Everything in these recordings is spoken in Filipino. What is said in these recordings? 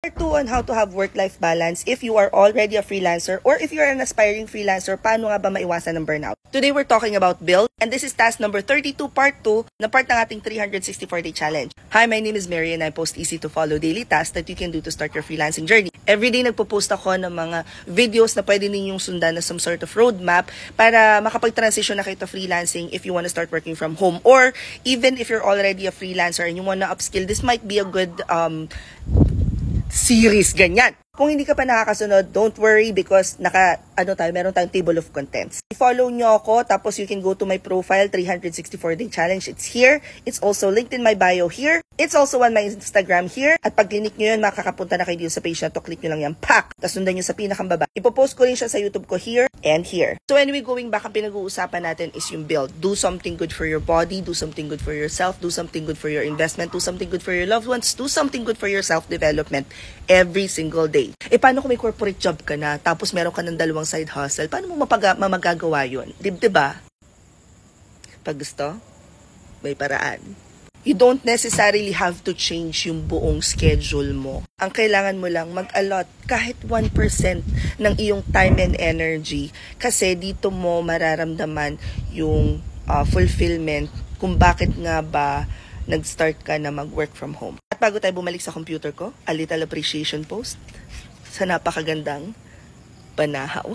Part 2 on how to have work-life balance if you are already a freelancer or if you're an aspiring freelancer, paano nga ba maiwasan ng burnout? Today we're talking about build, and this is task number 32 part 2 na part ng ating 364-day challenge. Hi, my name is Mary and I post easy to follow daily tasks that you can do to start your freelancing journey. Everyday nagpo-post ako ng mga videos na pwede ninyong sundan na some sort of roadmap para makapag-transition na kayo to freelancing if you want to start working from home, or even if you're already a freelancer and you want to upskill, this might be a good series, ganyan. Kung hindi ka pa nakakasunod, don't worry because meron tayong table of contents. I-follow nyo ako, tapos you can go to my profile, 364-day challenge. It's here. It's also linked in my bio here. It's also on my Instagram here. At pag click nyo yun, makakapunta na kayo dito sa page na to. Click nyo lang yan, pack. Tapos sundan nyo sa pinakambaba. Ipopost ko rin siya sa YouTube ko here and here. So anyway, going back, ang pinag-uusapan natin is yung build. Do something good for your body. Do something good for yourself. Do something good for your investment. Do something good for your loved ones. Do something good for your self-development every single day. Paano kung may corporate job ka na, tapos meron ka ng 2 side hustle? Paano mo magagawa yun? Diba? Pag gusto, may paraan. You don't necessarily have to change yung buong schedule mo. Ang kailangan mo lang mag-allot kahit 1% ng iyong time and energy, kasi dito mo mararamdaman yung fulfillment kung bakit nga ba nag-start ka na mag-work from home. At bago tayo bumalik sa computer ko, a little appreciation post sa napakagandang panahaw.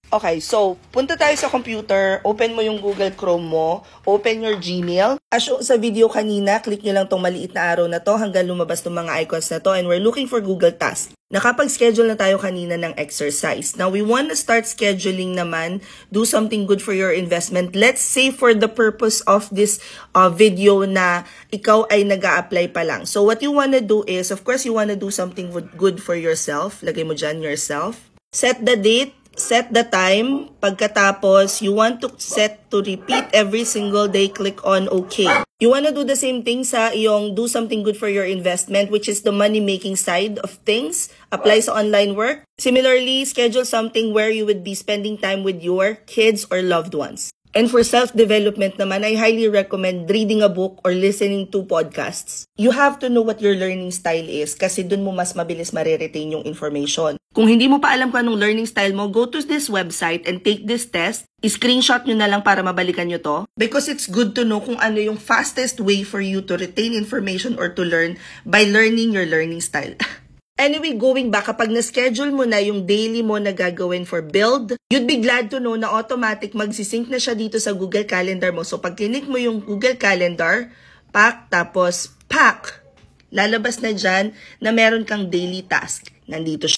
Okay, so punta tayo sa computer, open mo yung Google Chrome mo, open your Gmail. As shown sa video kanina, click nyo lang tong maliit na arrow na to hanggang lumabas tong mga icons na to, and we're looking for Google Tasks. Nakapag-schedule na tayo kanina ng exercise. Now, we want to start scheduling naman, do something good for your investment. Let's say for the purpose of this video na ikaw ay nag-a-apply pa lang. So, what you want to do is, of course, you want to do something good for yourself. Lagay mo dyan, yourself. Set the date. Set the time. Pagkatapos, you want to set to repeat every single day. Click on OK. You want to do the same thing sa iyong do something good for your investment, which is the money-making side of things. Apply sa online work. Similarly, schedule something where you would be spending time with your kids or loved ones. And for self-development naman, I highly recommend reading a book or listening to podcasts. You have to know what your learning style is kasi dun mo mas mabilis mariretain yung information. Kung hindi mo pa alam kung anong learning style mo, go to this website and take this test. I-screenshot nyo na lang para mabalikan nyo to. Because it's good to know kung ano yung fastest way for you to retain information or to learn by learning your learning style. Anyway, going back, kapag na-schedule mo na yung daily mo na gagawin for build, you'd be glad to know na automatic magsisync na siya dito sa Google Calendar mo. So, pag click mo yung Google Calendar, pack, tapos pack, lalabas na dyan na meron kang daily task. Nandito siya.